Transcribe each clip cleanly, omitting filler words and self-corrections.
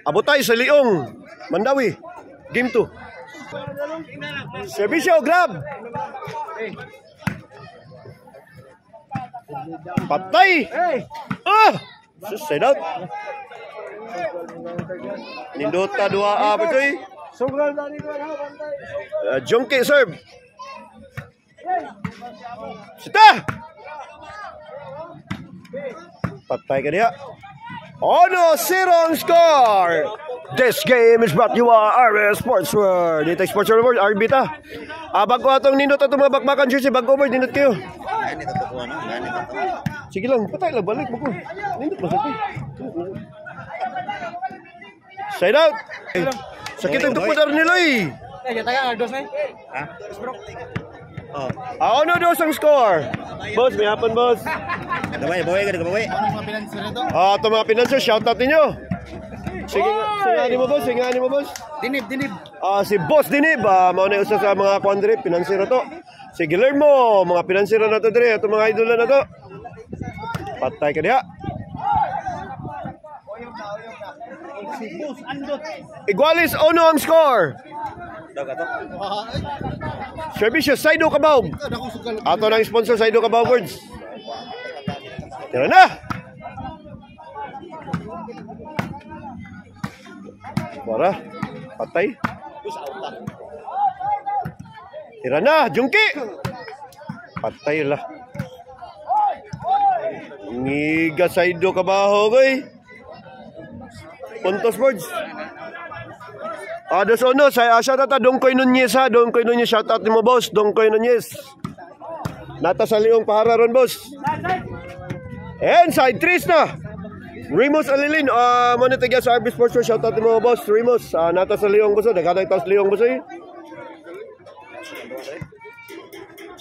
Abutay sa Liong, Mandawi. Game 2. Servisyo, grab. Patay. Side out. Nindota dua apa cuy? Jongke serve. Sita. Patay ka dia. Ono zero score. This game is brought to you by RS Sportswear. Dito Sports Report, Arbita. Bago atong nindot atong mga bakbakan jersey, bago over, nindot kayo. Sige lang, patay lang, balik mo ko. Nindot mo sakit. Side out. Sakit ang tupadar nila eh. Ano dos ang score? Boss, may hapon boss. Bawi ka bawi. Ito mga pinanser, shoutout ninyo. Sige nga mo boss, sige nga mo boss. Dinib. Si Boss Dinib, mauna usa sa mga quandrip, pinansero to. Si Guillermo, mga pinansero na to dire, itong mga idola na to. Patay ka diha. Igualis, ono ang score. Servisyo, Saido Cabao. Ato ng sponsor, Saido Cabao Words. Tira na. Para, patay. Tira na, Jungki. Patay lah. Ngiga Saido Cabao, boy. Puntos Words. Dos ono, shout out Dongkoy Nunez ha. Dongkoy Nunez, shout out mo boss. Dongkoy Nunez. Nata sa Liong para ron boss. And side 3 na. Remus Alilin, manitiga sa RB Sports, shout out mo boss. Remus, nata sa Liong boss. Nagkatay taos Liong boss eh.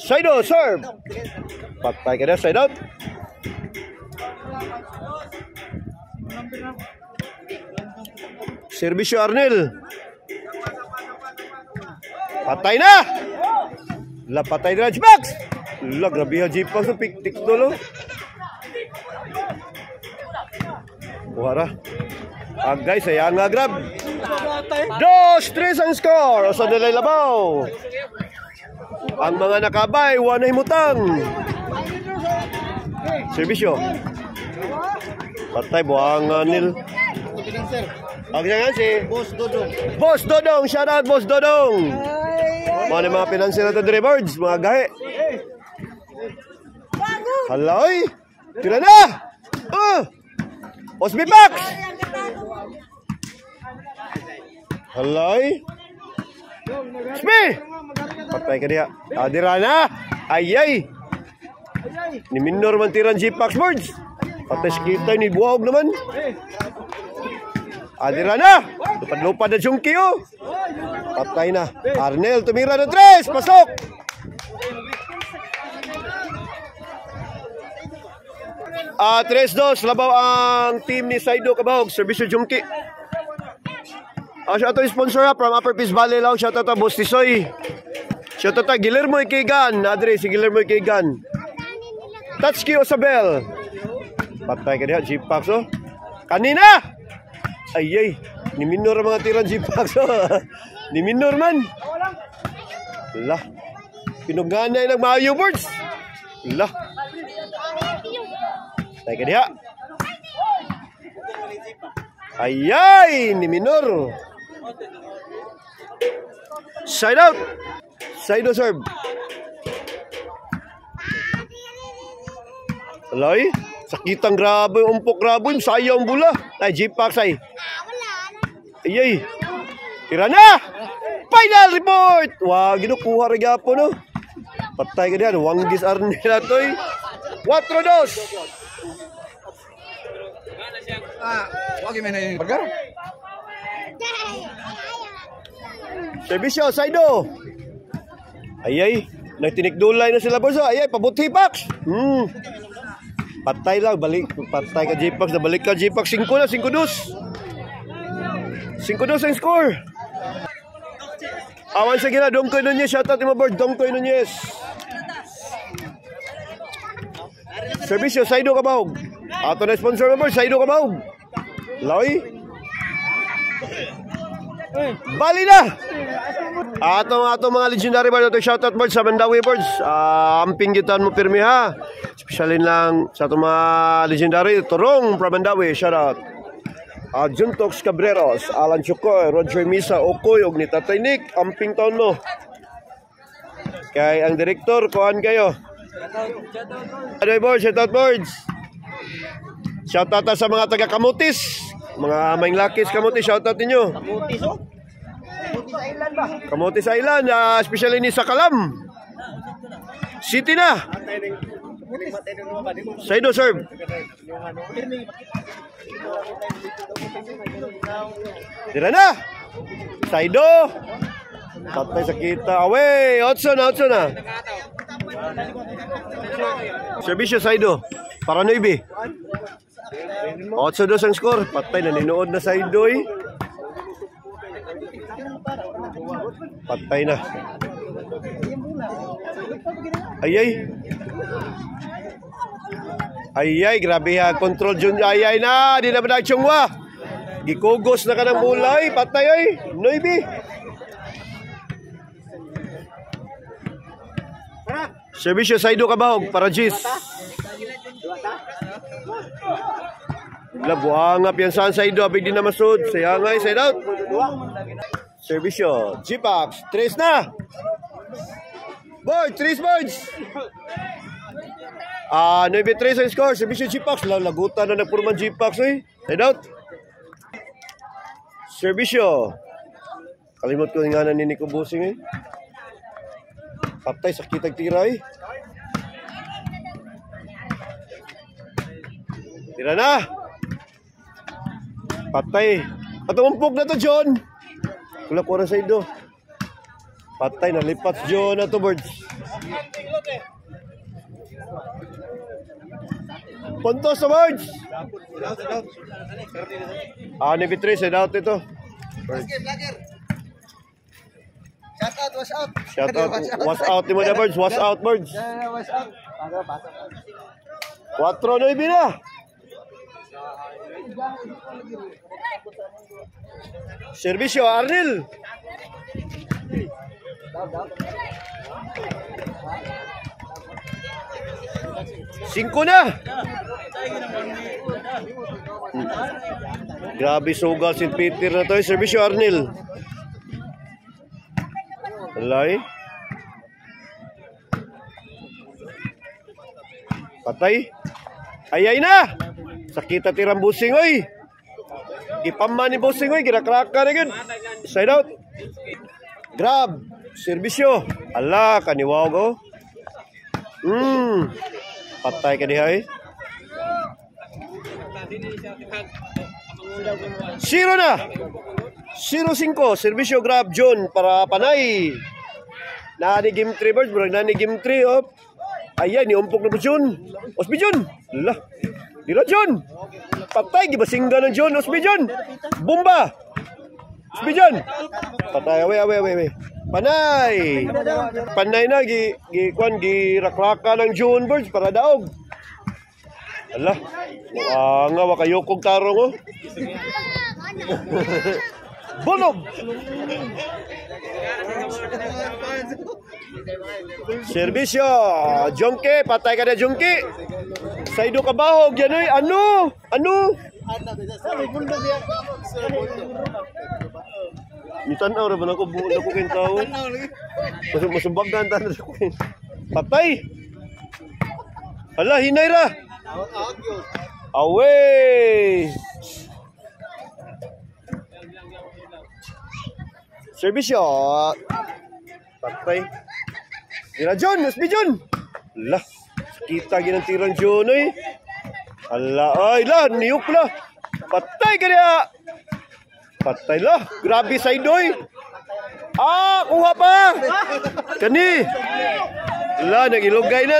Side out, serve. Patay ka na, side out. Servisyo Arnel. Patay na! Patay na G-Pax! Grabe ha G-Pax so piktik dolo. Buhara. Guys, sayang nga grab. 2-3 ang score. Sa Dalay Labaw. Ang mga nakabay, wanay mutang. Servisyo. Patay, buhang nil. Ang nga si Boss Dodong, shout out Boss Dodong. Mga pinansin na ito Dreamboards, mga gahe. Haloy, tira na. Osby Pax. Haloy. Osby. Patay ka diya. Adira na. Ayay. Ni minor man tiran si Pax Boards. Patay kita ni buwag naman. Adira na. Lupad-lupad na Jungki oh. Patay na. Arnel tumira ng 3. Pasok. Tres dos. Labaw ang team ni Saido Cabao. Servisyo Jungki. Shout out sponsor from Upper Peace Valley lang. Shout out Boss Tisoy. Shout out Guillermo Ikigan. Adre si Guillermo Ikigan. Tatsuki Osabel. Patay ka diha. G-Pax oh. Kanina. Ayay, ni minor mga tiran si Pax. Ni minor man. Lah. Pinugganay ng Mayo Boards. Lah. Tay ka diha. Ayay, ni minor. Side out. Side out serve. Alay. Sakitang grabe, umpok grabe, sayang bula. Ay, G-Pax ay. Ayay. Tira na! Final report! Wah, ginukuha rin po, no? Patay ka diyan, Wanggis Arnel to eh. 4-2. Wag may na yung burger. Servisyo, Saido. Ayay, nagtinikdulay na sila boss. Ayay, pabuti Pax. Patay lang, balik. Patay ka G-Pax, nabalik ka G-Pax. 5 na, 5-2. 5-2 ang score. Awan sa gina, Dongkoy Nunez. Shoutout mo board, Dongkoy Nunez. Servisyo, Saido Cabao. Ato na sponsor mo board, Saido Cabao. Loy. Bali na! Atong mga legendary birds, shoutout birds sa Mandawi birds. Amping gitan mo pirmi ha. Especially lang sa itong mga legendary. Turong from Mandawi, shoutout. Juntox Cabreros, Alan Chukoy, Roger Misa, Okoy, og ni Tatay Nick, amping taon mo. Kay ang direktor, kuhan kayo. Shoutout birds. Shoutout sa mga taga Kamutis. Mga maing lakis Kamutis, shoutout ninyo. Kamutis Island, especially ni Sakalam. City na. Saido serve. Tira na. Saido. Tatay sa kita. Away, Otso na. Servisyo Saido. Para Noibi. 8-2 ang score. Patay na ninood na Saido eh. Patay na. Ayay, grabe ha. Control Jun. Ayay na. Di na ba nagtsungwa? Gikugos na ka ng mulay. Patay ay. Noibi. Servisyo Saido Kabahog para Gis. Labuangap yan saan Saido. Abig din na masud. Sayangay. Side out. Servisyo. G-Pax. 3 na. Board. 3 boards. Noibi 3 ang score. Servisyo G-Pax. Lagutan na nagpurman G-Pax eh. Side out. Servisyo. Kalimot ko nga na ni Nico Busing eh. Patay sa kitag tiray. Tira na. Patay. Patumpok na to, John. Kulak ko na sa ido. Patay na lipat John na to, birds. Puntos sa birds. Navy 3, side out ito. Birds. Shout out, was out ni mo na birds, was out birds. 4 Noibi na. Servisyo Arnil. Singko na. Grabe sugal St. Peter na to. Servisyo Arnil. Alay. Patay. Ayay na. Sakita tirang Busing oy. Gipamman ni Busing oy, girakraka na yun. Side out. Grab. Servisyo. Ala, kaniwag oh. Patay ka diha eh. 0 na. 0-5. Servisyo grab John para Panay. Nani game 3 birds, bro. Nani game 3 oh. Ayan, niumpok na po John. Osby John. Lah. Dira John. Patay gibasingga ng John. Osby John. Bomba. Osby John. Patay away. Panay. Panay na gi rakraka ng John birds para daog. Ala. Nga wakayokog tarong oh. Bulog. Servisyo Jongke, patay ka na Jongke. Saido Kabahog yan oy. Ano? Mitanaw ra ba nako buo ko kin tao. Masubag na tanan ko. Patay. Ala hinay ra. Away. Servisyo. Patay. Dira John, Osby John. Lah, kita ginang tirang John eh. Ala, ay lah, niyok lah. Patay ka niya. Patay lah, grabe sa idoy. Kuha pa. Kani. Lah, nagilugay na.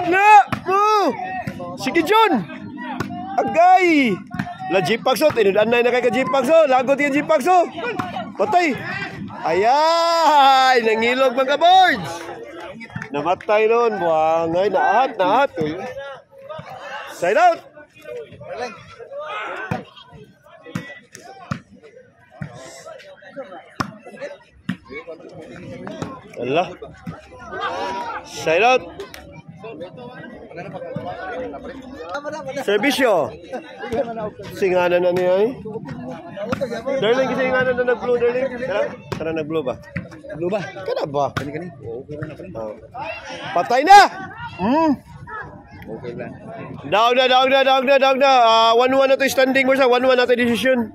Na, mo. Sige John. Agay. La G-Pax oh, tinudanay na kay ka G-Pax oh. Lagot yung G-Pax oh. Patay. Ayay, nangilog mga boards. Namatay noon, buwangay, nahat. Side out. Ala. Side out. Servisyo. Singanan na niya eh. Darling, kasi singanan na nag-blue, darling. Tara nag-blue ba? Blue ba? Kana ba? Kani. Oh. Patay na! Okay lang. Daog na. 1-1 na to standing mo sa 1-1 na to decision.